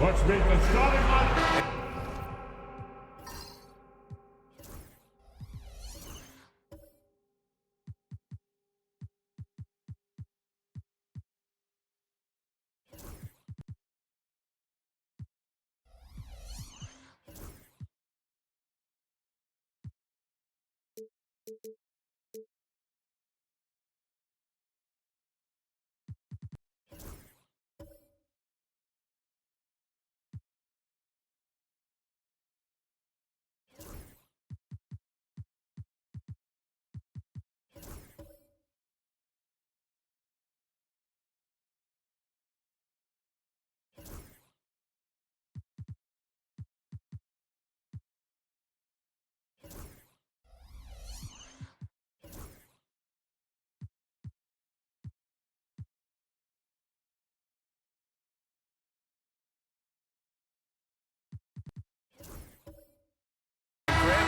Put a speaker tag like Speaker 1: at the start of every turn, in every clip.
Speaker 1: Let's make the starting line.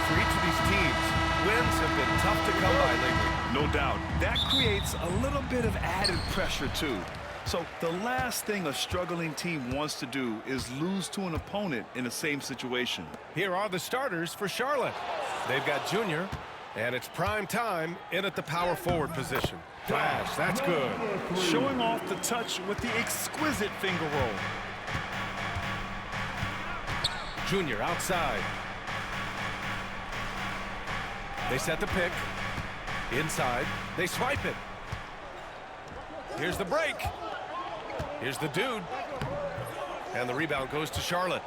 Speaker 2: For each of these teams, wins have been tough to come by lately.
Speaker 3: No doubt. That creates a little bit of added pressure, too. So the last thing a struggling team wants to do is lose to an opponent in the same situation.
Speaker 2: Here are the starters for Charlotte. They've got Junior, and it's prime time in at the power forward position. Flash, that's good.
Speaker 3: Showing off the touch with the exquisite finger roll.
Speaker 2: Junior outside. They set the pick. Inside. They swipe it. Here's the break. Here's the dude. And the rebound goes to Charlotte.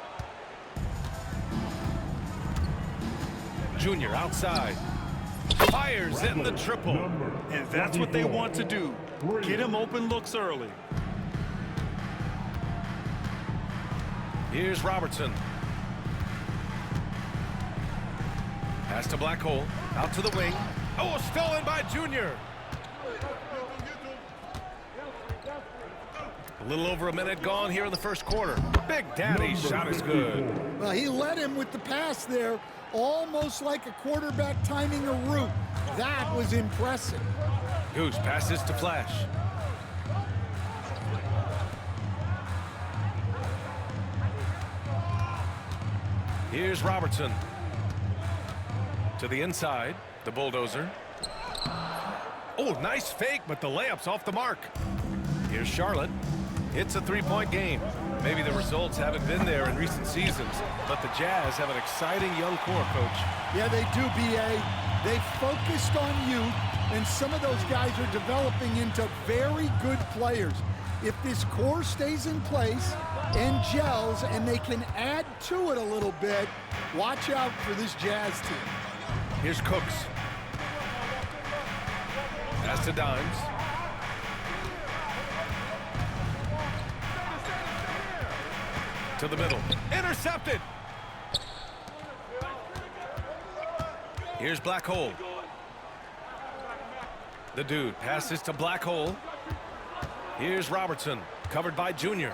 Speaker 2: Junior outside. Fires in the triple.
Speaker 3: And that's what they want to do. Get him open looks early.
Speaker 2: Here's Robertson. Pass to Black Hole. Out to the wing. Oh, stolen by Junior. A little over a minute gone here in the first quarter. Big Daddy's shot is good.
Speaker 4: Well, he led him with the pass there, almost like a quarterback timing a route. That was impressive.
Speaker 2: Goose passes to Flash. Here's Robertson. To the inside, the bulldozer. Oh, nice fake, but the layup's off the mark. Here's Charlotte. It's a three-point game. Maybe the results haven't been there in recent seasons, but the Jazz have an exciting young core, Coach.
Speaker 4: Yeah, they do, B.A. They focused on youth, and some of those guys are developing into very good players. If this core stays in place and gels and they can add to it a little bit, watch out for this Jazz team.
Speaker 2: Here's Cooks. Pass to Dimes. To the middle. Intercepted. Here's Black Hole. The dude passes to Black Hole. Here's Robertson. Covered by Junior.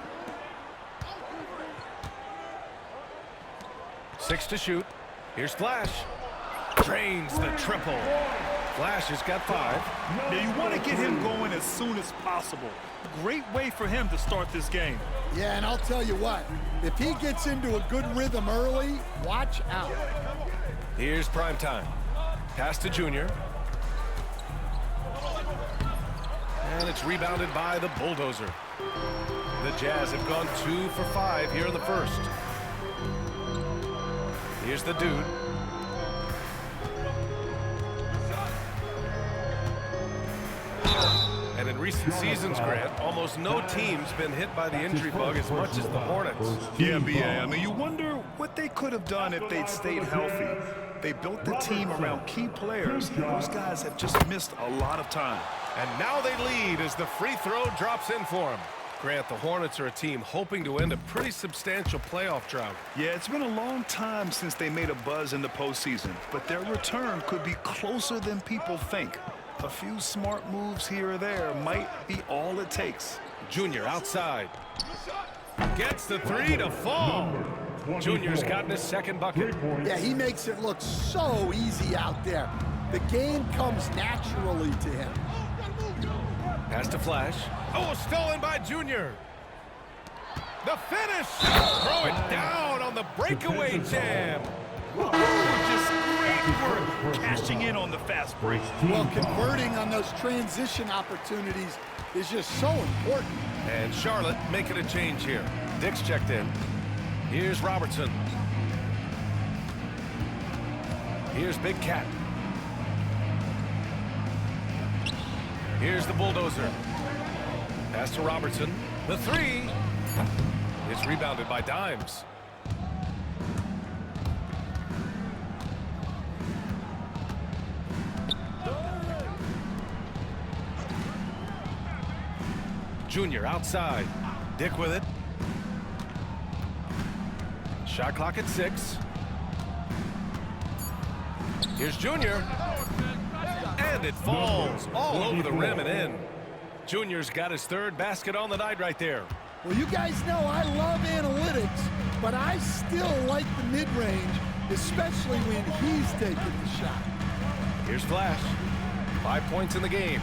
Speaker 2: 6 to shoot. Here's Flash. Drains the triple. Flash has got 5.
Speaker 3: Now you want to get him going as soon as possible. Great way for him to start this game.
Speaker 4: Yeah, and I'll tell you what, if he gets into a good rhythm early, watch out.
Speaker 2: Here's prime time. Pass to Junior. And it's rebounded by the bulldozer. The Jazz have gone 2 for 5 here in the first. Here's the dude. And in recent seasons, Grant, almost no team's been hit by the injury bug as much as the Hornets.
Speaker 3: Yeah, B.A. I mean, you wonder what they could have done if they'd stayed healthy. They built the team around key players. Those guys have just missed a lot of time.
Speaker 2: And now they lead as the free throw drops in for them. Grant, the Hornets are a team hoping to end a pretty substantial playoff drought.
Speaker 3: Yeah, it's been a long time since they made a buzz in the postseason, but their return could be closer than people think. A few smart moves here or there might be all it takes.
Speaker 2: Junior outside. Gets the 3 to fall. Junior's gotten his second bucket.
Speaker 4: Yeah, he makes it look so easy out there. The game comes naturally to him.
Speaker 2: Pass to Flash. Oh, stolen by Junior. The finish. Throw it down on the breakaway jam.
Speaker 3: Just great work cashing in on the fast break.
Speaker 4: Well, converting on those transition opportunities is just so important.
Speaker 2: And Charlotte making a change here. Dick's checked in. Here's Robertson. Here's Big Cat. Here's the bulldozer. Pass to Robertson. The three. It's rebounded by Dimes. Junior outside. Dick with it. Shot clock at 6. Here's Junior. And it falls all over the rim and in. Junior's got his 3rd basket on the night right there.
Speaker 4: Well, you guys know I love analytics, but I still like the mid-range, especially when he's taking the shot.
Speaker 2: Here's Flash. 5 points in the game.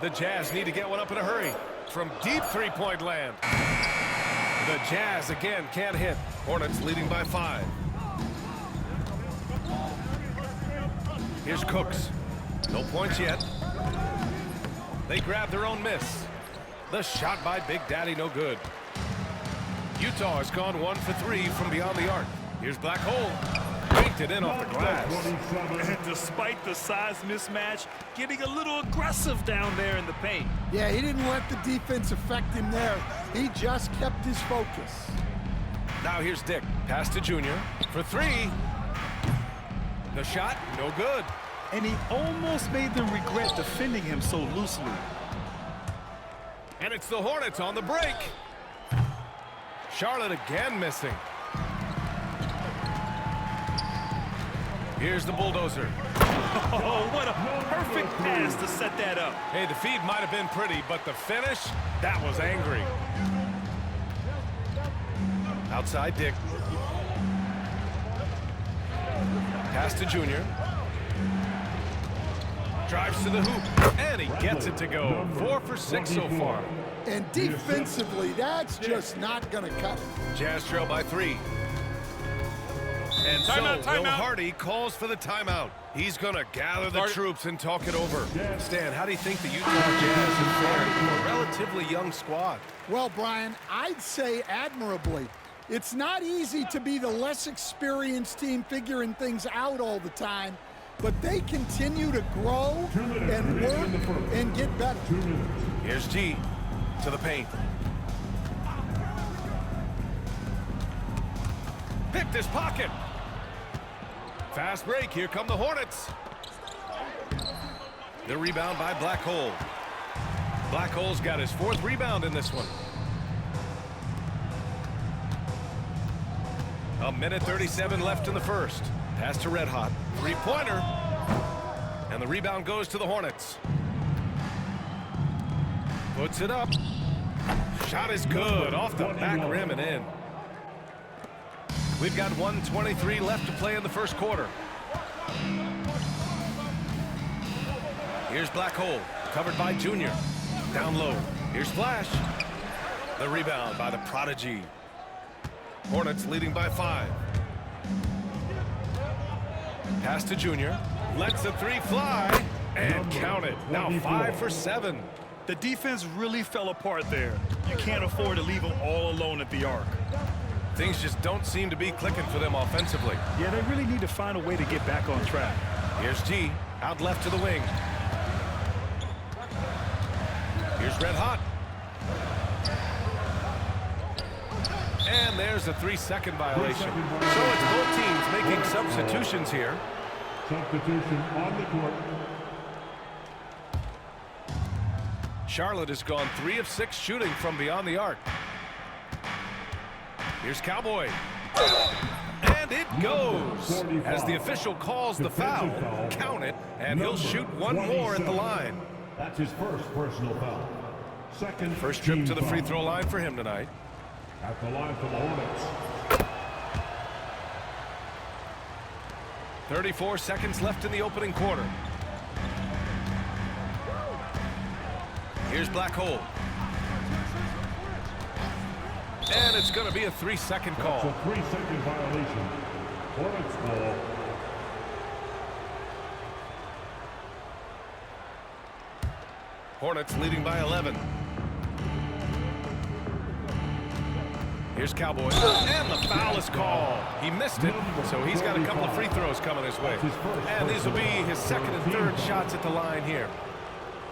Speaker 2: The Jazz need to get one up in a hurry from deep three-point land. The Jazz again can't hit. Hornets leading by 5. Here's Cooks. No points yet. They grab their own miss. The shot by Big Daddy, no good. Utah has gone 1 for 3 from beyond the arc. Here's Black Hole. Banked it in off the glass.
Speaker 3: And despite the size mismatch, getting a little aggressive down there in the paint.
Speaker 4: Yeah, he didn't let the defense affect him there. He just kept his focus.
Speaker 2: Now here's Dick. Pass to Junior for 3. The shot, no good.
Speaker 3: And he almost made them regret defending him so loosely.
Speaker 2: And it's the Hornets on the break. Charlotte again missing. Here's the bulldozer.
Speaker 3: Oh, what a perfect pass to set that up.
Speaker 2: Hey, the feed might have been pretty, but the finish, that was angry. Outside Dick. Pass to Junior. Drives to the hoop, and he gets it to go. 4 for 6 so far.
Speaker 4: And defensively, that's just not going to cut it.
Speaker 2: Jazz trail by 3. And so Will Hardy calls for the timeout. He's going to gather the troops and talk it over. Stan, how do you think the Utah Jazz have fared for a relatively young squad?
Speaker 4: Well, Brian, I'd say admirably. It's not easy to be the less experienced team figuring things out all the time, but they continue to grow and work and get better.
Speaker 2: Here's G to the paint. Picked his pocket. Fast break. Here come the Hornets. The rebound by Black Hole. Black Hole's got his 4th rebound in this one. A minute 37 left in the first. Pass to Red Hot. 3-pointer. And the rebound goes to the Hornets. Puts it up. Shot is good. Off the back rim and in. We've got 1:23 left to play in the first quarter. Here's Black Hole. Covered by Junior. Down low. Here's Flash. The rebound by the Prodigy. Hornets leading by 5. Pass to Junior. Lets the 3 fly. And count it. Now 5 for 7.
Speaker 3: The defense really fell apart there. You can't afford to leave them all alone at the arc.
Speaker 2: Things just don't seem to be clicking for them offensively.
Speaker 3: Yeah, they really need to find a way to get back on track.
Speaker 2: Here's G. Out left to the wing. Here's Red Hot. And there's a 3-second violation. So it's both teams making substitutions here.
Speaker 1: Substitution on the court.
Speaker 2: Charlotte has gone 3 of 6 shooting from beyond the arc. Here's Cowboy. And it goes. As the official calls the foul, count it, and he'll shoot 1 more at the line.
Speaker 1: That's his first personal foul. Second
Speaker 2: First trip to the free
Speaker 1: foul.
Speaker 2: throw line for him tonight.
Speaker 1: At the line for the Hornets.
Speaker 2: 34 seconds left in the opening quarter. Here's Black Hole. And it's going to be a 3-second call.
Speaker 1: It's a 3-second violation. Hornets ball.
Speaker 2: Hornets leading by 11. Here's Cowboy. And the foul is called. He missed it, so he's got a couple of free throws coming his way. And these will be his second and third shots at the line here.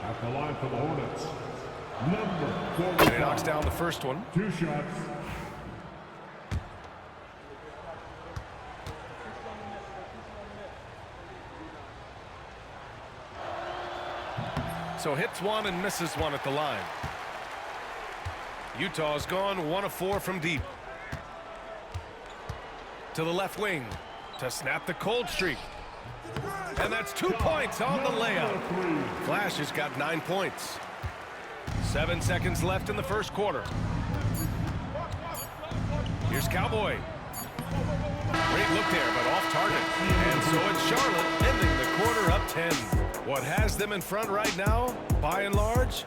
Speaker 1: At the line for the Hornets. Number
Speaker 2: And
Speaker 1: 45.
Speaker 2: he knocks down the first one.
Speaker 1: 2 shots.
Speaker 2: So hits one and misses one at the line. Utah's gone 1 of 4 from deep. To the left wing to snap the cold streak. And that's 2 points on the layup. Flash has got 9 points. 7 seconds left in the first quarter. Here's Cowboy. Great look there, but off target. And so it's Charlotte ending the quarter up 10. What has them in front right now, by and large?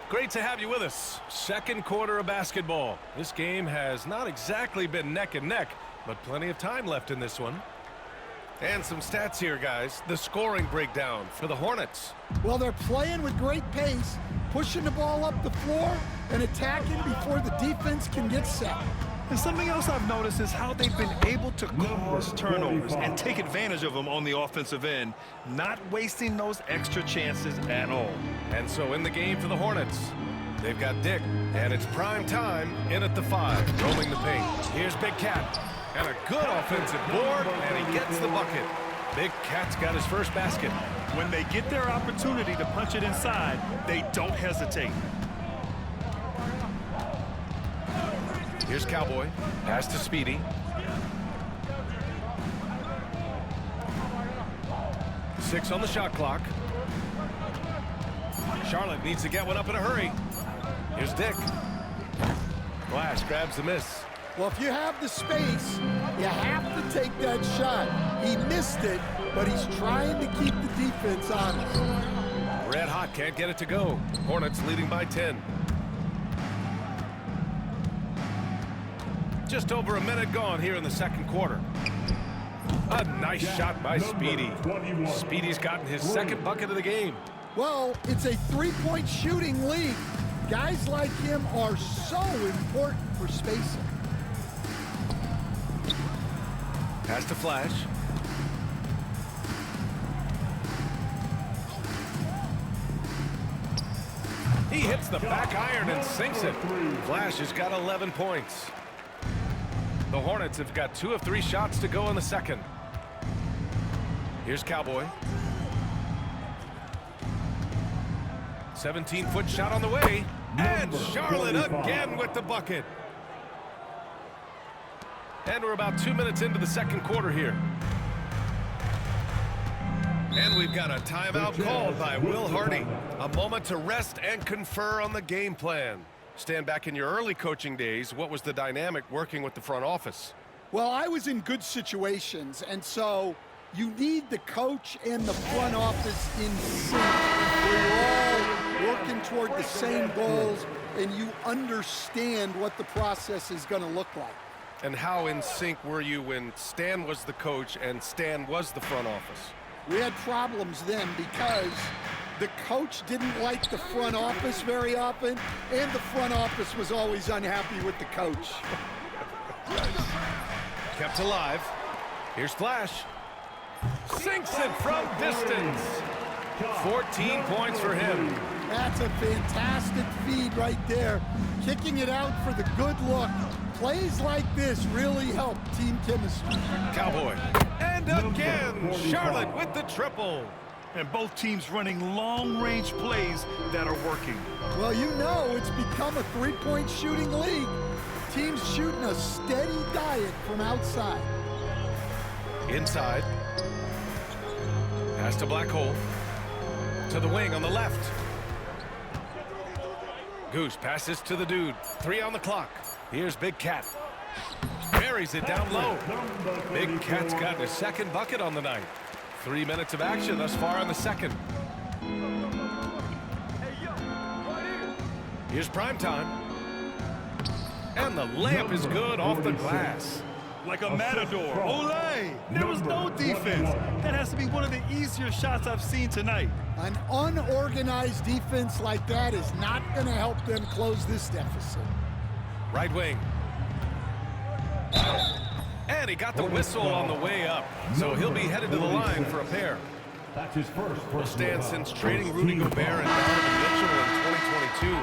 Speaker 2: Great to have you with us. Second quarter of basketball. This game has not exactly been neck and neck, but plenty of time left in this one. And some stats here, guys. The scoring breakdown for the Hornets.
Speaker 4: Well, they're playing with great pace, pushing the ball up the floor and attacking before the defense can get set.
Speaker 3: And something else I've noticed is how they've been able to cause turnovers and take advantage of them on the offensive end, not wasting those extra chances at all.
Speaker 2: And so in the game for the Hornets, they've got Dick, and it's prime time in at the 5, rolling the paint. Here's Big Cat, and a good offensive board, and he gets the bucket. Big Cat's got his first basket.
Speaker 3: When they get their opportunity to punch it inside, they don't hesitate.
Speaker 2: Here's Cowboy. Pass to Speedy. Six on the shot clock. Charlotte needs to get one up in a hurry. Here's Dick. Flash grabs the miss.
Speaker 4: Well, if you have the space, you have to take that shot. He missed it, but he's trying to keep the defense honest.
Speaker 2: Red hot, can't get it to go. Hornets leading by 10. Just over a minute gone here in the second quarter. A nice shot by Speedy. Speedy's gotten his second bucket of the game.
Speaker 4: Well, it's a three-point shooting league. Guys like him are so important for spacing.
Speaker 2: Pass to Flash. He hits the back iron and sinks it. Flash has got 11 points. The Hornets have got 2 of 3 shots to go in the second. Here's Cowboy. 17-foot shot on the way. And Charlotte again with the bucket. And we're about 2 minutes into the second quarter here. And we've got a timeout called by Will Hardy. A moment to rest and confer on the game plan. Stand back in your early coaching days, what was the dynamic working with the front office?
Speaker 4: Well, I was in good situations, and so you need the coach and the front office in sync. Where you're all working toward the same goals, and you understand what the process is going to look like.
Speaker 2: And how in sync were you when Stan was the coach and Stan was the front office?
Speaker 4: We had problems then because the coach didn't like the front office very often, and the front office was always unhappy with the coach.
Speaker 2: Kept alive. Here's Flash. Sinks it from distance. 14 points for him.
Speaker 4: That's a fantastic feed right there. Kicking it out for the good look. Plays like this really help team chemistry.
Speaker 2: Cowboy. And again, Charlotte with the triple.
Speaker 3: And both teams running long-range plays that are working.
Speaker 4: Well, you know it's become a three-point shooting league. Teams shooting a steady diet from outside.
Speaker 2: Inside. Pass to Black Hole. To the wing on the left. Goose passes to the dude. 3 on the clock. Here's Big Cat. Buries it down low. Big Cat's got his second bucket on the night. 3 minutes of action thus far in the second. Here's prime time. And the layup is good off the glass.
Speaker 3: Like a matador. Olay! There was no defense. That has to be one of the easier shots I've seen tonight.
Speaker 4: An unorganized defense like that is not going to help them close this deficit.
Speaker 2: Right wing. And he got the whistle on the way up. So he'll be headed to the line for a pair.
Speaker 1: That's his first
Speaker 2: Will stand since trading Rudy Gobert and Donovan Mitchell in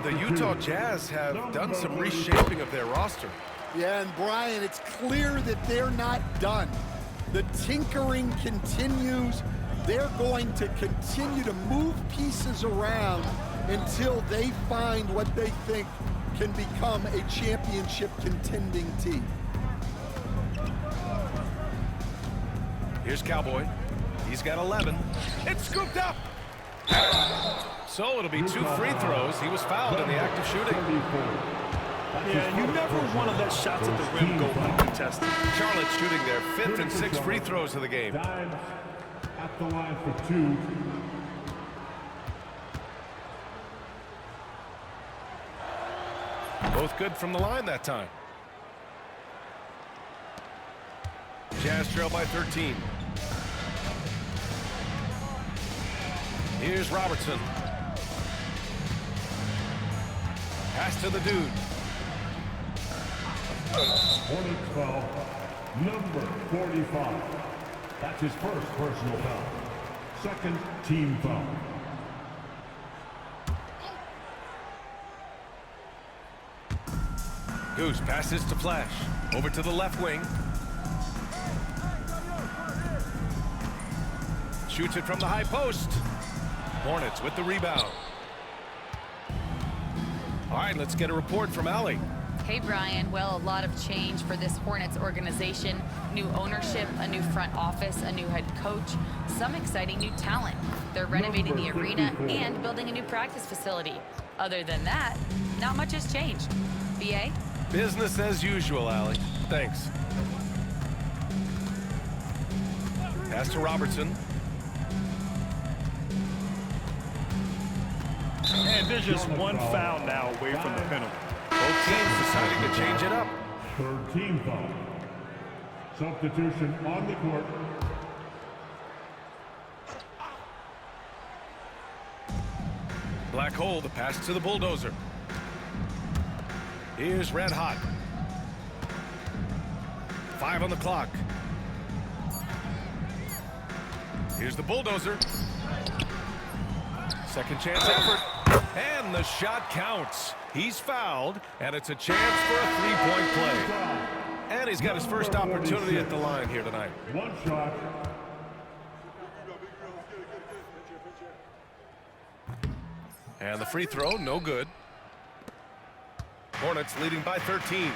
Speaker 2: 2022. The Utah Jazz have done some reshaping of their roster.
Speaker 4: Yeah, and Brian, it's clear that they're not done. The tinkering continues. They're going to continue to move pieces around until they find what they think can become a championship contending team.
Speaker 2: Here's Cowboy. He's got 11. It's scooped up. So it'll be 2 free throws. He was fouled in the act of shooting.
Speaker 3: Yeah, you never want to let shots at the rim go uncontested.
Speaker 2: Charlotte shooting their 5th and 6th free throws of the game.
Speaker 1: Dimes at the line for 2.
Speaker 2: Both good from the line that time. Jazz trail by 13. Here's Robertson. Pass to the dude.
Speaker 1: Hornets foul, number 45. That's his first personal foul. Second team foul.
Speaker 2: Goose passes to Flash. Over to the left wing. Shoots it from the high post. Hornets with the rebound. All right, let's get a report from Allie.
Speaker 5: Hey, Brian. Well, a lot of change for this Hornets organization. New ownership, a new front office, a new head coach, some exciting new talent. They're renovating the arena and building a new practice facility. Other than that, not much has changed. BA?
Speaker 2: Business as usual, Allie. Thanks. Pass to Robertson.
Speaker 3: And there's just one foul now away from the penalty.
Speaker 2: Both teams deciding to change it up.
Speaker 1: Third team foul. Substitution on the court.
Speaker 2: Black hole, the pass to the bulldozer. Here's Red Hot. 5 on the clock. Here's the bulldozer. Second chance effort. And the shot counts. He's fouled, and it's a chance for a three-point play. And he's got his first opportunity at the line here tonight.
Speaker 1: One shot.
Speaker 2: And the free throw, no good. Hornets leading by 13.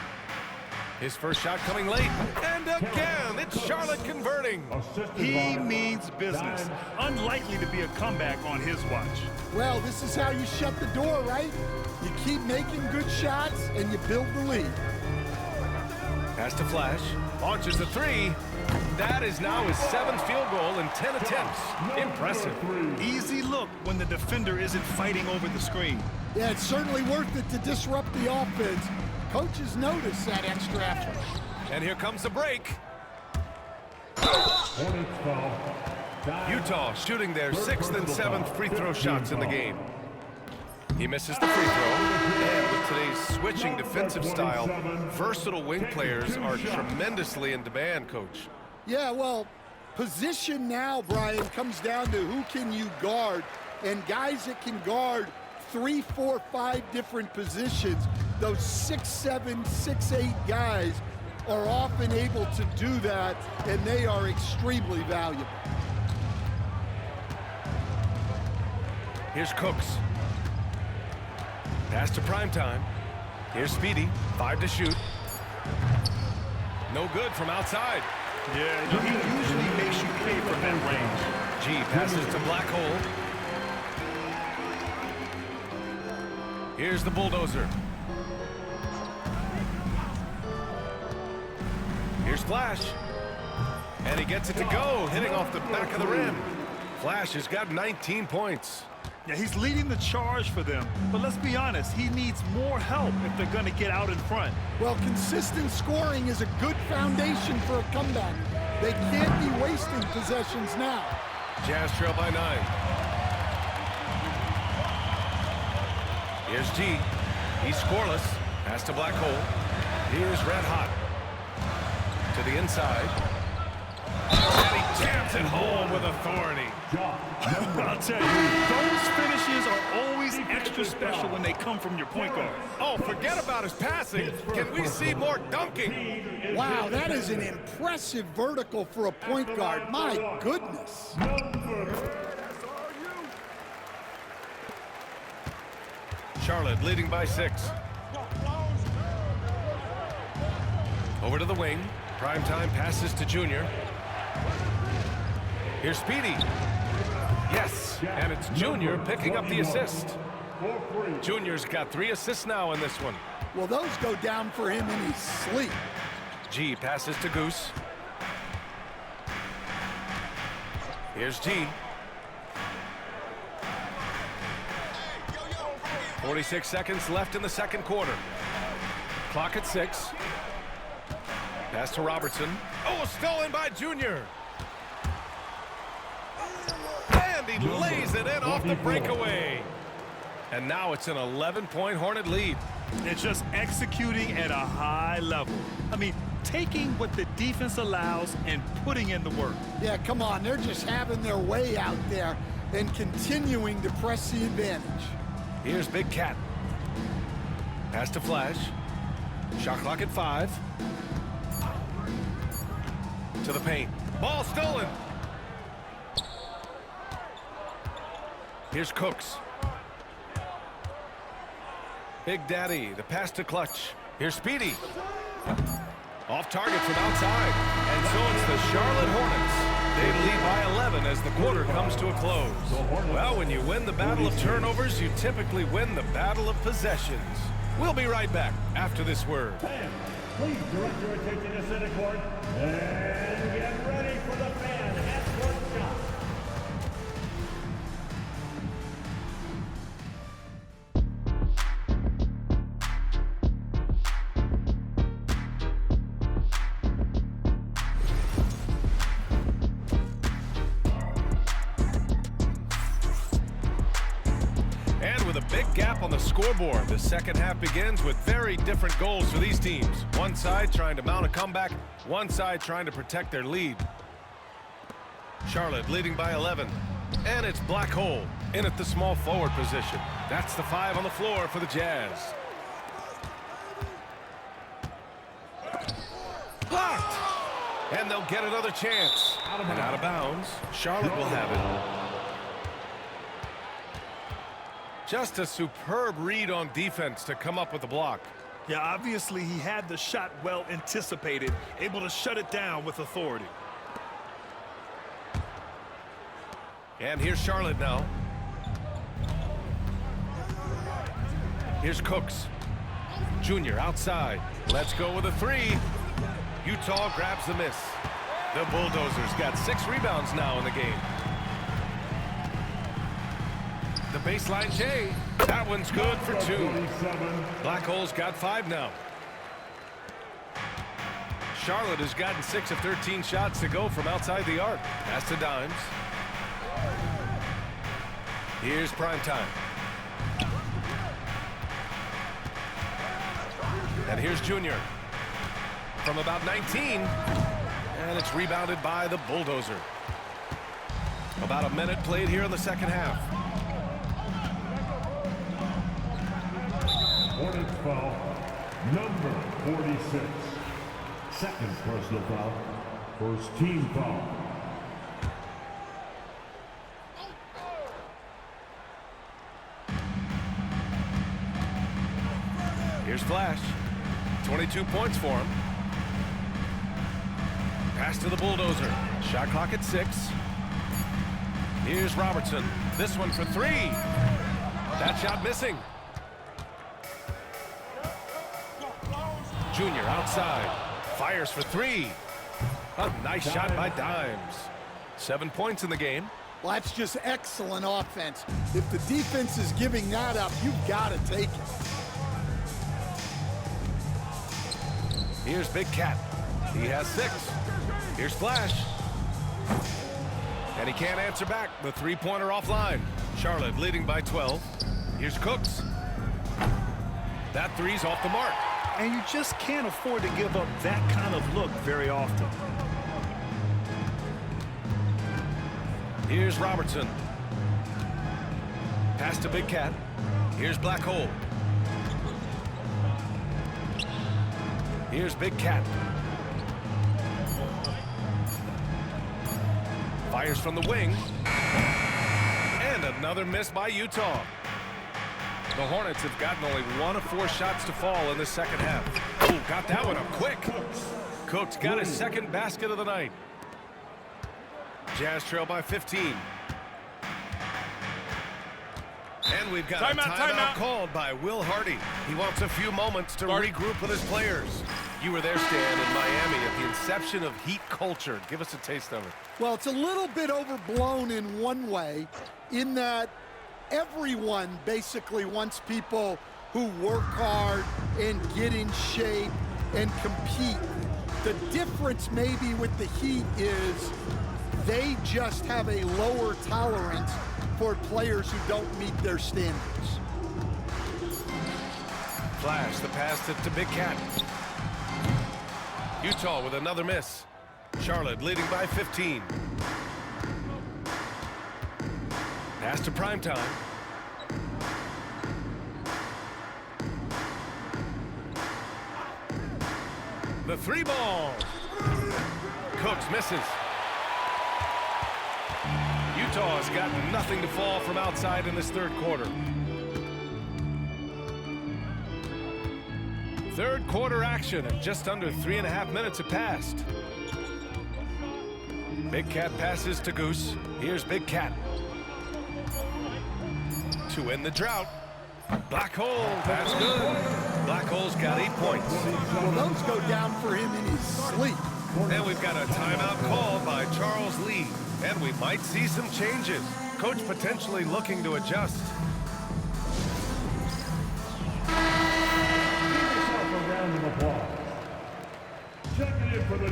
Speaker 2: His first shot coming late. And again, it's Charlotte converting.
Speaker 3: He means business. Unlikely to be a comeback on his watch.
Speaker 4: Well, this is how you shut the door, right? You keep making good shots and you build the lead.
Speaker 2: Pass to Flash. Launches the three. That is now his 7th field goal in 10 attempts. Impressive.
Speaker 3: Easy look when the defender isn't fighting over the screen.
Speaker 4: Yeah, it's certainly worth it to disrupt the offense. Coaches notice that extra effort.
Speaker 2: And here comes the break.
Speaker 1: Hornets foul.
Speaker 2: Utah shooting their 6th and 7th free throw shots in the game. He misses the free throw. And with today's switching defensive style, versatile wing players are tremendously in demand, Coach.
Speaker 4: Yeah, well, position now, Brian, comes down to who can you guard. And guys that can guard 3, 4, 5 different positions, those 6'7", 6'8" guys are often able to do that, and they are extremely valuable.
Speaker 2: Here's Cooks. Pass to primetime. Here's Speedy. 5 to shoot. No good from outside.
Speaker 3: Yeah, he usually makes you pay from that range.
Speaker 2: G passes to Black Hole. Here's the bulldozer. Here's Flash. And he gets it to go, hitting off the back of the rim. Flash has got 19 points.
Speaker 3: Yeah, he's leading the charge for them, but let's be honest, he needs more help if they're going to get out in front.
Speaker 4: Well, consistent scoring is a good foundation for a comeback. They can't be wasting possessions now.
Speaker 2: Jazz trail by 9. Here's G. He's scoreless. Pass to Black Hole. Here's Red Hot. To the inside. And he jams it home with authority.
Speaker 3: I'll tell you, those finishes are always extra special when they come from your point guard.
Speaker 2: Oh, forget about his passing. Can we see more dunking?
Speaker 4: Wow, that is an impressive vertical for a point guard. My goodness.
Speaker 2: Charlotte leading by 6. Over to the wing. Primetime passes to Junior. Here's Speedy. Yes, and it's Junior picking up the assist. Junior's got 3 assists now in this one.
Speaker 4: Well, those go down for him in his sleep.
Speaker 2: G passes to Goose. Here's G. 46 seconds left in the second quarter. Clock at 6. Pass to Robertson. Oh, stolen by Junior. And he lays it in off the breakaway. And now it's an 11-point Hornet lead.
Speaker 3: They're just executing at a high level. I mean, taking what the defense allows and putting in the work.
Speaker 4: Yeah, come on. They're just having their way out there and continuing to press the advantage.
Speaker 2: Here's Big Cat. Pass to Flash. Shot clock at 5. To the paint. Ball stolen. Here's Cooks. Big Daddy, the pass to Clutch. Here's Speedy. Off target from outside. And so it's the Charlotte Hornets. They lead by 11 as the quarter comes to a close. Well, when you win the battle of turnovers, you typically win the battle of possessions. We'll be right back after this word.
Speaker 1: Fans, please direct your attention to center court and get ready for the fan half-court shot.
Speaker 2: Big gap on the scoreboard. The second half begins with very different goals for these teams. One side trying to mount a comeback, one side trying to protect their lead. Charlotte leading by 11. And it's Black Hole in at the small forward position. That's the 5 on the floor for the Jazz. Blocked! And they'll get another chance. And out of bounds. Charlotte will have it. Just a superb read on defense to come up with the block.
Speaker 3: Yeah, obviously he had the shot well anticipated, able to shut it down with authority.
Speaker 2: And here's Charlotte now. Here's Cooks. Junior outside. Let's go with a 3. Utah grabs the miss. The Bulldozers got 6 rebounds now in the game. The baseline J. That one's good for 2. Black Hole's got 5 now. Charlotte has gotten 6 of 13 shots to go from outside the arc. Pass to Dimes. Here's Primetime. And here's Junior. From about 19. And it's rebounded by the Bulldozer. About a minute played here in the second half.
Speaker 1: Hornets foul, number 46. Second personal foul, first team foul.
Speaker 2: Here's Flash. 22 points for him. Pass to the Bulldozer. Shot clock at 6. Here's Robertson. This one for 3. That shot missing. Junior outside. Fires for 3. A nice shot by Dimes. 7 points in the game.
Speaker 4: Well, that's just excellent offense. If the defense is giving that up, you've got to take it.
Speaker 2: Here's Big Cat. He has 6. Here's Flash. And he can't answer back. The three-pointer offline. Charlotte leading by 12. Here's Cooks. That three's off the mark.
Speaker 3: And you just can't afford to give up that kind of look very often.
Speaker 2: Here's Robertson. Pass to Big Cat. Here's Black Hole. Here's Big Cat. Fires from the wing. And another miss by Utah. The Hornets have gotten only 1 of 4 shots to fall in the second half. Oh, got that one up quick. Cooks got his second basket of the night. Jazz trail by 15. And we've got a timeout called by Will Hardy. He wants a few moments to regroup with his players. You were there, Stan, in Miami at the inception of Heat culture. Give us a taste of it.
Speaker 4: Well, it's a little bit overblown in one way, in that everyone basically wants people who work hard and get in shape and compete. The difference maybe with the Heat is they just have a lower tolerance for players who don't meet their standards.
Speaker 2: Flash, the pass to Big Cat. Utah with another miss. Charlotte leading by 15. Pass to Primetime. The 3-ball. Cooks misses. Utah's got nothing to fall from outside in this third quarter. Third quarter action, and just under 3.5 minutes have passed. Big Cat passes to Goose. Here's Big Cat. To end the drought. Black Hole, that's good. Black Hole's got 8 points.
Speaker 4: Well, those go down for him in his sleep.
Speaker 2: And we've got a timeout called by Charles Lee. And we might see some changes. Coach potentially looking to adjust.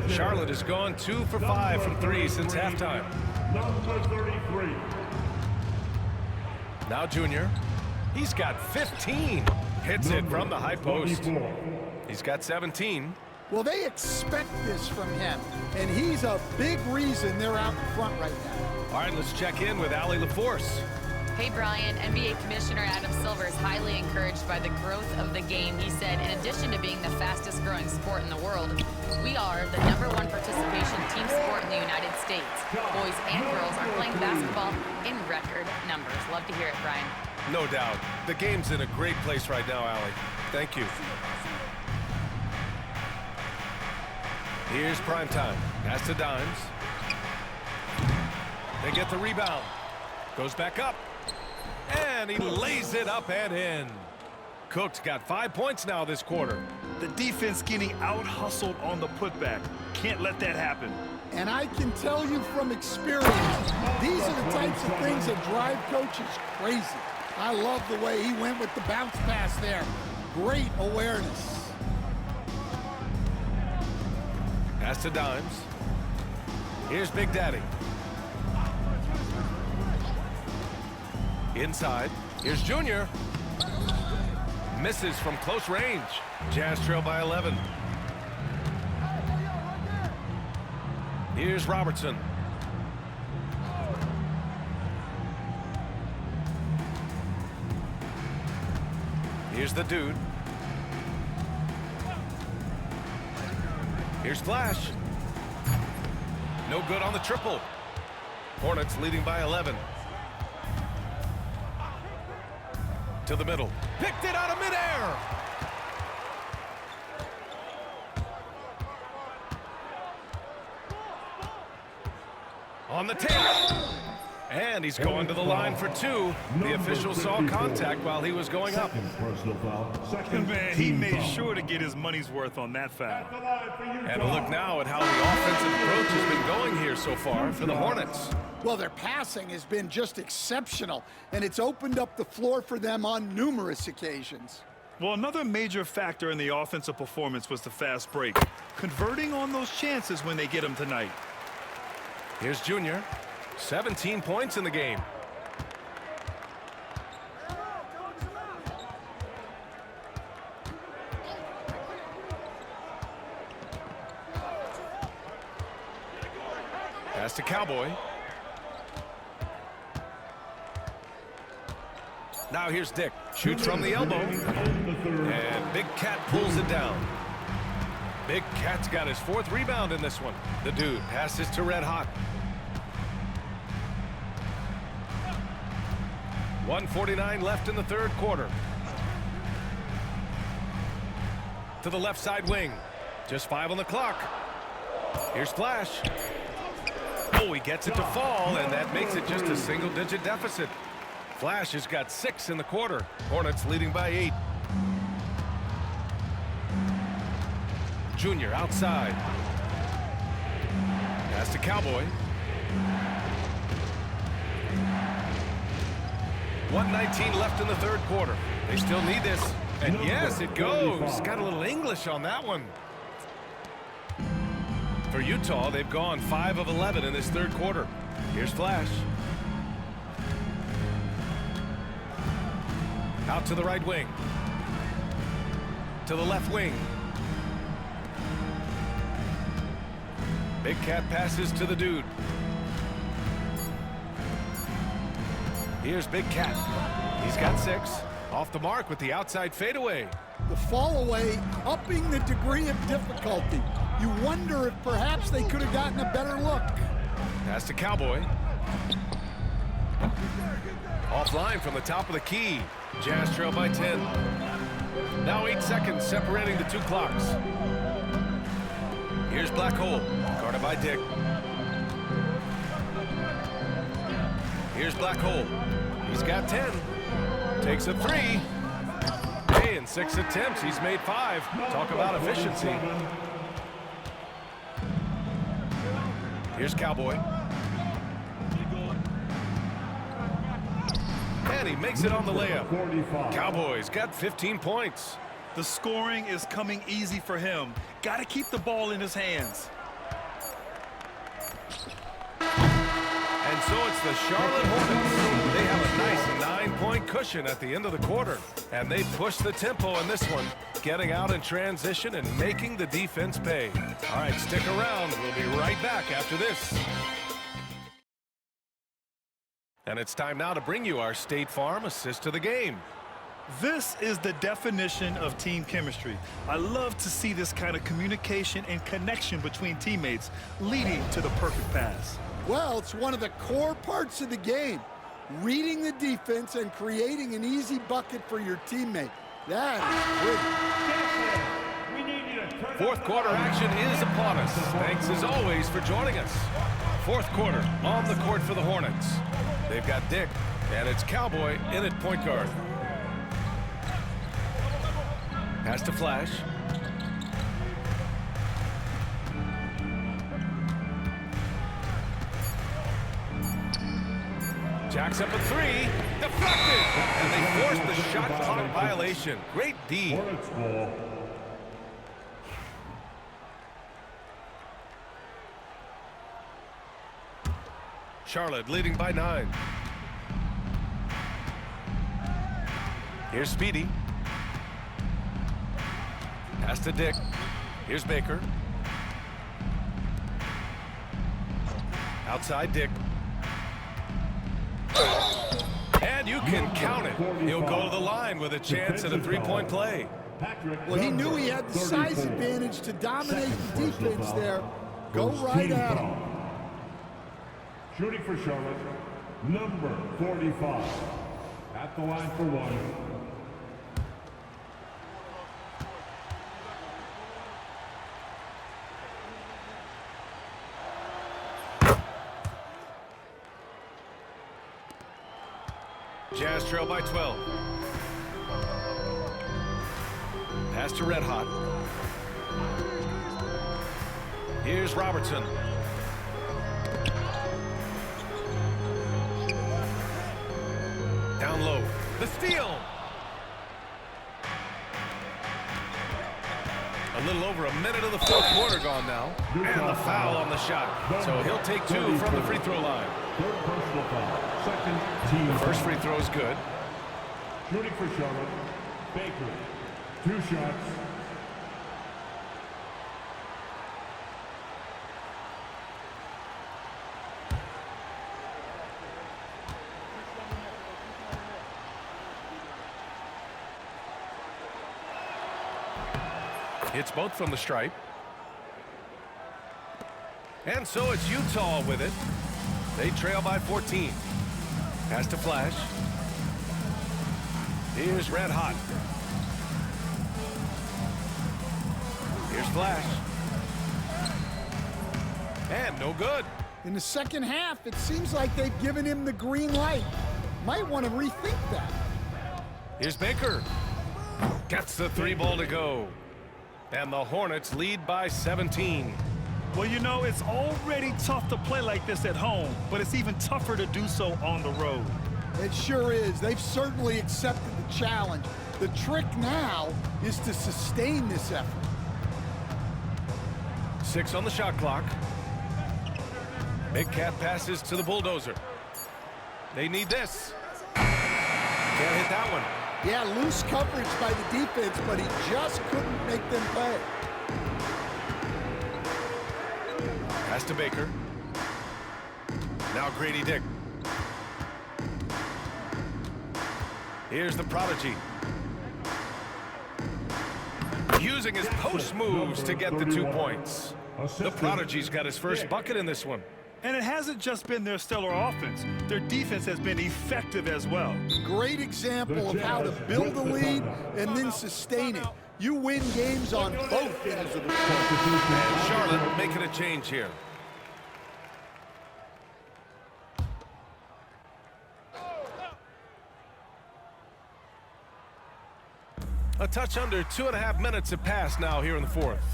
Speaker 2: Charlotte has gone 2 for 5 from 3 since halftime.
Speaker 1: Number 33.
Speaker 2: Now Junior. He's got 15. Hits it from the high post. He's got 17.
Speaker 4: Well, they expect this from him, and he's a big reason they're out in front right now.
Speaker 2: All right, let's check in with Allie LaForce.
Speaker 5: Hey, Brian. NBA Commissioner Adam Silver is highly encouraged by the growth of the game. He said, in addition to being the fastest growing sport in the world, we are the #1 participation team sport in the United States. Boys and girls are playing basketball in record numbers. Love to hear it, Brian.
Speaker 2: No doubt. The game's in a great place right now, Allie. Thank you. Here's Primetime. Pass to Dimes. They get the rebound. Goes back up. And he lays it up and in. Cook's got 5 points now this quarter.
Speaker 3: The defense getting out-hustled on the putback. Can't let that happen.
Speaker 4: And I can tell you from experience, these are the types of things that drive coaches crazy. I love the way he went with the bounce pass there. Great awareness.
Speaker 2: Pass to Dimes. Here's Big Daddy. Inside. Here's Junior. Misses from close range. Jazz trail by 11. Here's Robertson. Here's the dude. Here's Flash. No good on the triple. Hornets leading by 11. To the middle. Picked it out of midair. On the table. And And he's going to the line for two. The official saw contact while he was going up.
Speaker 1: Personal foul. Second
Speaker 3: Man, he
Speaker 1: team
Speaker 3: made
Speaker 1: foul.
Speaker 3: sure to get his money's worth on that foul.
Speaker 2: And a look now at how the offensive approach has been going here so far for the Hornets.
Speaker 4: Well, their passing has been just exceptional, and it's opened up the floor for them on numerous occasions.
Speaker 3: Well, another major factor in the offensive performance was the fast break. Converting on those chances when they get them tonight.
Speaker 2: Here's Junior. 17 points in the game. Pass to Cowboy. Now here's Dick. Shoots from the elbow. And Big Cat pulls it down. Big Cat's got his 4th rebound in this one. The dude passes to Red Hot. 1:49 left in the 3rd quarter. To the left side wing. Just 5 on the clock. Here's Flash. Oh, he gets it to fall, and that makes it just a single-digit deficit. Flash has got 6 in the quarter. Hornets leading by 8. Junior outside. Pass to Cowboy. 1:19 left in the 3rd quarter. They still need this. And yes, it goes. Got a little English on that one. For Utah, they've gone 5 of 11 in this 3rd quarter. Here's Flash. Out to the right wing. To the left wing. Big Cat passes to the dude. Here's Big Cat. He's got 6. Off the mark with the outside fadeaway.
Speaker 4: The fall away upping the degree of difficulty. You wonder if perhaps they could have gotten a better look.
Speaker 2: Pass to Cowboy. Offline from the top of the key. Jazz trail by 10. Now 8 seconds separating the 2 clocks. Here's Black Hole. Guarded by Dick. Here's Black Hole. He's got 10. Takes a 3. Hey, in 6 attempts, he's made 5. Talk about efficiency. Here's Cowboy. And he makes it on the layup. Cowboys got 15 points.
Speaker 3: The scoring is coming easy for him. Got to keep the ball in his hands.
Speaker 2: And so it's the Charlotte Hornets. They have a nice 9-point cushion at the end of the quarter. And they push the tempo in this one, getting out in transition and making the defense pay. All right, stick around. We'll be right back after this. And it's time now to bring you our State Farm assist to the game.
Speaker 3: This is the definition of team chemistry. I love to see this kind of communication and connection between teammates leading to the perfect pass.
Speaker 4: Well, it's one of the core parts of the game. Reading the defense and creating an easy bucket for your teammate. That is good.
Speaker 2: 4th quarter action is upon us. Thanks as always for joining us. 4th quarter on the court for the Hornets. They've got Dick, and it's Cowboy in at point guard. Pass to Flash. Jacks up a 3. Deflected. And they forced the shot clock violation. Great D.
Speaker 1: Hornets ball.
Speaker 2: Charlotte leading by 9. Here's Speedy. Pass to Dick. Here's Baker. Outside Dick. And you can count it. He'll go to the line with a chance at a 3-point play.
Speaker 4: Well, he knew he had the size advantage to dominate the defense there. Go right at him.
Speaker 1: Shooting for Charlotte, number 45. At the line for 1.
Speaker 2: Jazz trail by 12. Pass to Red Hot. Here's Robertson. Down low. The steal. A little over a minute of the fourth quarter gone now. And the foul on the shot. So he'll take 2 from the free throw line.
Speaker 1: Third personal foul. Second team.
Speaker 2: The first free throw is good.
Speaker 1: Shooting for Charlotte. Baker. 2 shots.
Speaker 2: Hits both from the stripe. And so it's Utah with it. They trail by 14. Pass to Flash. Here's Red Hot. Here's Flash. And no good.
Speaker 4: In the second half, it seems like they've given him the green light. Might want to rethink that.
Speaker 2: Here's Baker. Gets the 3 ball to go. And the Hornets lead by 17.
Speaker 3: Well, you know, it's already tough to play like this at home, but it's even tougher to do so on the road.
Speaker 4: It sure is. They've certainly accepted the challenge. The trick now is to sustain this effort.
Speaker 2: 6 on the shot clock. Big Cat passes to the Bulldozer. They need this. Can't hit that one.
Speaker 4: Yeah, loose coverage by the defense, but he just couldn't make them pay.
Speaker 2: Pass to Baker. Now Grady Dick. Here's the Prodigy. Using his post moves to get the 2 points. The Prodigy's got his first bucket in this one.
Speaker 3: And it hasn't just been their stellar offense. Their defense has been effective as well.
Speaker 4: Great example of how to build a lead and then sustain it. You win games on both ends of the court.
Speaker 2: And Charlotte making a change here. A touch under 2.5 minutes have passed now here in the fourth.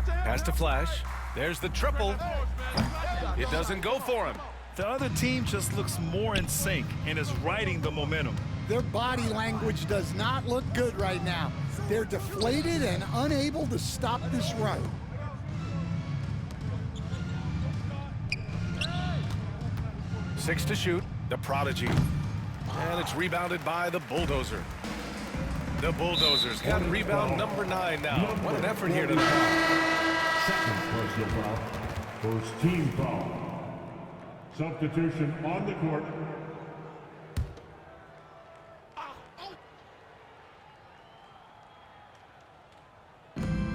Speaker 2: Pass to Flash. There's the triple. It doesn't go for him.
Speaker 3: The other team just looks more in sync and is riding the momentum.
Speaker 4: Their body language does not look good right now. They're deflated and unable to stop this run.
Speaker 2: Six to shoot. The Prodigy. And it's rebounded by the Bulldozer. The Bulldozers got rebound number 9 now. What an effort here tonight.
Speaker 1: Second personal foul. First team foul. Substitution on the court.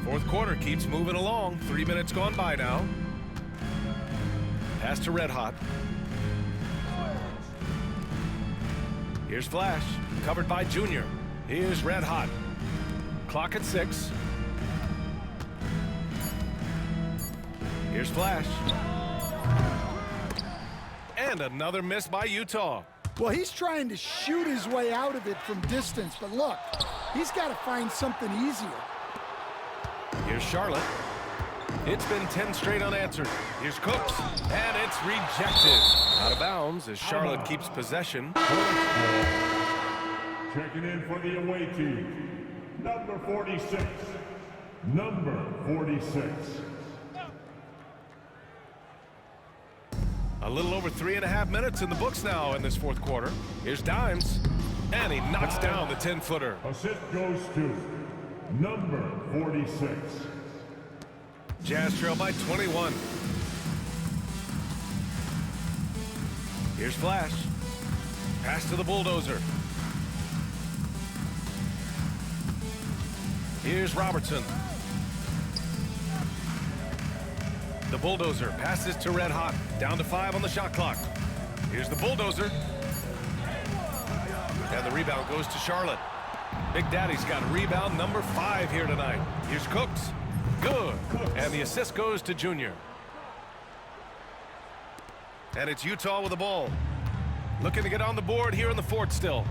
Speaker 2: Fourth quarter keeps moving along. 3 minutes gone by now. Pass to Red Hot. Here's Flash. Covered by Junior. Here's Red Hot. Clock at 6. Here's Flash. And another miss by Utah.
Speaker 4: Well, he's trying to shoot his way out of it from distance, but look, he's got to find something easier.
Speaker 2: Here's Charlotte. It's been 10 straight unanswered. Here's Cooks, and it's rejected. Out of bounds as Charlotte keeps possession.
Speaker 1: Checking in for the away team. Number 46. Number 46.
Speaker 2: A little over 3.5 minutes in the books now in this fourth quarter. Here's Dimes, and he knocks down the 10-footer.
Speaker 1: Assist goes to number 46.
Speaker 2: Jazz trail by 21. Here's Flash. Pass to the Bulldozer. Here's Robertson. The Bulldozer passes to Red Hot. Down to 5 on the shot clock. Here's the Bulldozer. And the rebound goes to Charlotte. Big Daddy's got rebound number 5 here tonight. Here's Cooks. Good. And the assist goes to Junior. And it's Utah with the ball. Looking to get on the board here in the fourth still.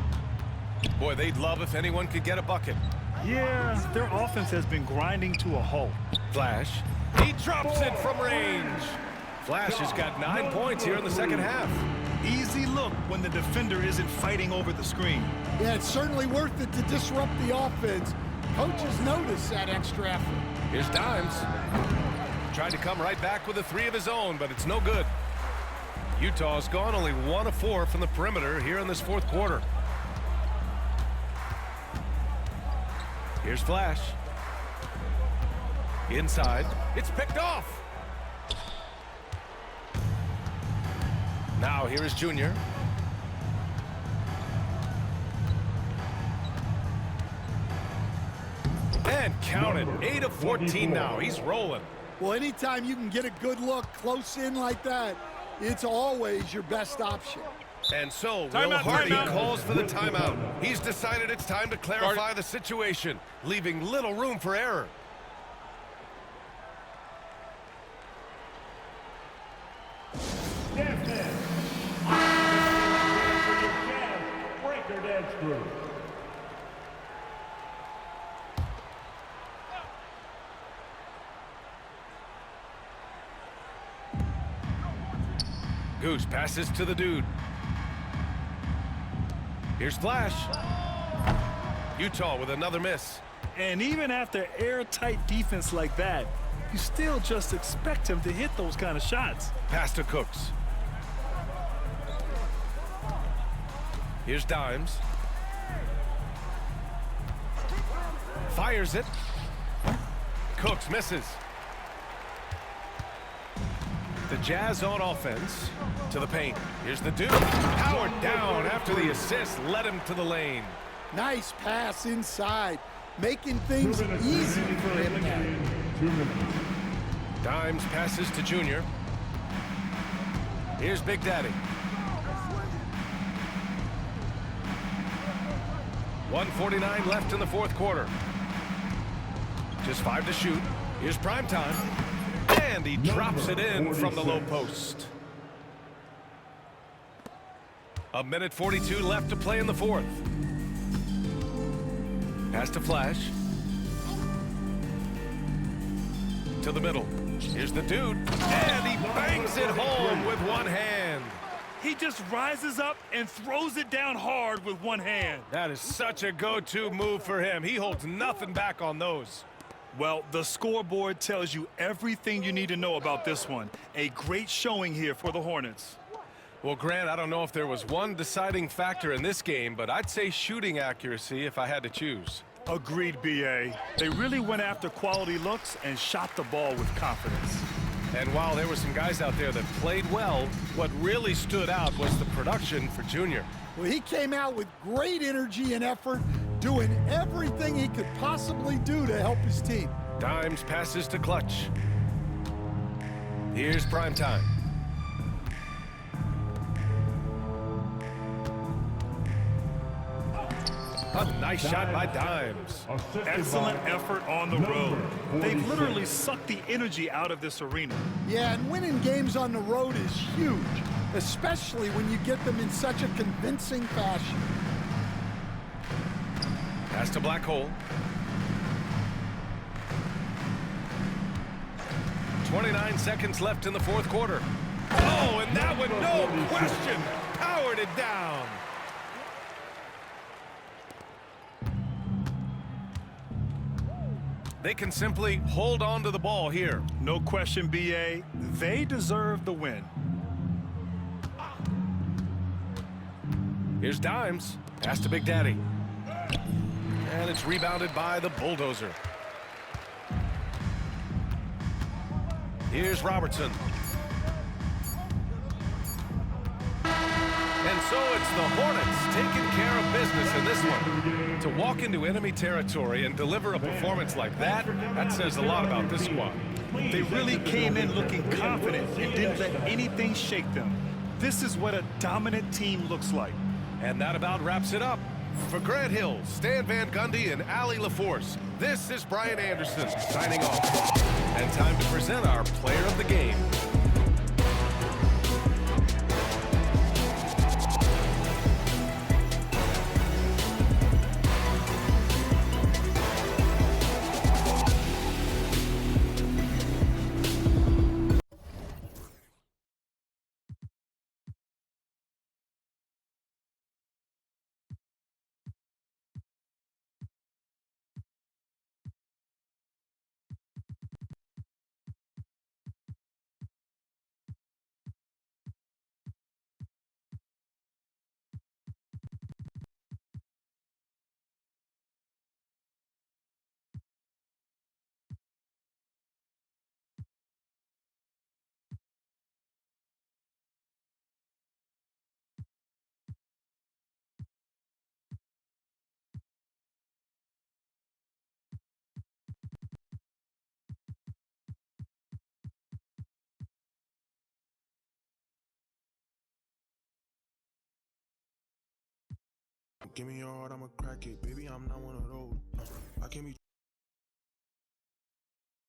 Speaker 2: Boy, they'd love if anyone could get a bucket.
Speaker 3: Yeah, their offense has been grinding to a halt.
Speaker 2: Flash. He drops it from range. Flash has got 9 points here in the second half.
Speaker 3: Easy look when the defender isn't fighting over the screen.
Speaker 4: Yeah, it's certainly worth it to disrupt the offense. Coaches notice that extra effort.
Speaker 2: Here's Dimes. Tried to come right back with a 3 of his own, but it's no good. Utah's gone only 1 of 4 from the perimeter here in this fourth quarter. Here's Flash. Inside. It's picked off. Now here is Junior. And count it. 8 of 14 now. He's rolling.
Speaker 4: Well, anytime you can get a good look close in like that, it's always your best option.
Speaker 2: And so Will Hardy calls for the timeout. He's decided it's time to clarify the situation, leaving little room for error.
Speaker 1: Breaker dance crew.
Speaker 2: Goose passes to the dude. Here's Flash. Utah with another miss.
Speaker 3: And even after airtight defense like that, you still just expect him to hit those kind of shots.
Speaker 2: Pass to Cooks. Here's Dimes. Fires it. Cooks misses. The Jazz on offense to the paint. Here's the dude. Powered down after the assist led him to the lane.
Speaker 4: Nice pass inside, making things easy for him now.
Speaker 2: Dimes passes to Junior. Here's Big Daddy. 1:49 left in the fourth quarter. Just 5 to shoot. Here's Primetime. And he drops it in from the low post. 1:42 left to play in the fourth. Pass to Flash. To the middle. Here's the dude. And he bangs it home with one hand.
Speaker 3: He just rises up and throws it down hard with one hand.
Speaker 2: That is such a go-to move for him. He holds nothing back on those.
Speaker 3: Well, the scoreboard tells you everything you need to know about this one. A great showing here for the Hornets.
Speaker 2: Well, Grant, I don't know if there was one deciding factor in this game, but I'd say shooting accuracy if I had to choose.
Speaker 3: Agreed, B.A. They really went after quality looks and shot the ball with confidence.
Speaker 2: And while there were some guys out there that played well, what really stood out was the production for Junior.
Speaker 4: Well, he came out with great energy and effort, doing everything he could possibly do to help his team.
Speaker 2: Dimes passes to Clutch. Here's Primetime. A nice shot by Dimes.
Speaker 3: Excellent effort on the road. They've literally sucked the energy out of this arena.
Speaker 4: Yeah, and winning games on the road is huge, especially when you get them in such a convincing fashion.
Speaker 2: Pass to Black Hole. 29 seconds left in the fourth quarter. Oh, and that one, no question, powered it down. They can simply hold on to the ball here.
Speaker 3: No question, B.A. They deserve the win.
Speaker 2: Here's Dimes. Pass to Big Daddy. And it's rebounded by the Bulldozer. Here's Robertson. And so it's the Hornets taking care of business in this one. To walk into enemy territory and deliver a performance like that, that says a lot about this squad.
Speaker 3: They really came in looking confident and didn't let anything shake them. This is what a dominant team looks like.
Speaker 2: And that about wraps it up. For Grant Hill, Stan Van Gundy, and Allie LaForce, this is Brian Anderson signing off. And time to present our player of the game.
Speaker 6: Give me your heart, I'ma crack it. Baby, I'm not one of those. I can't be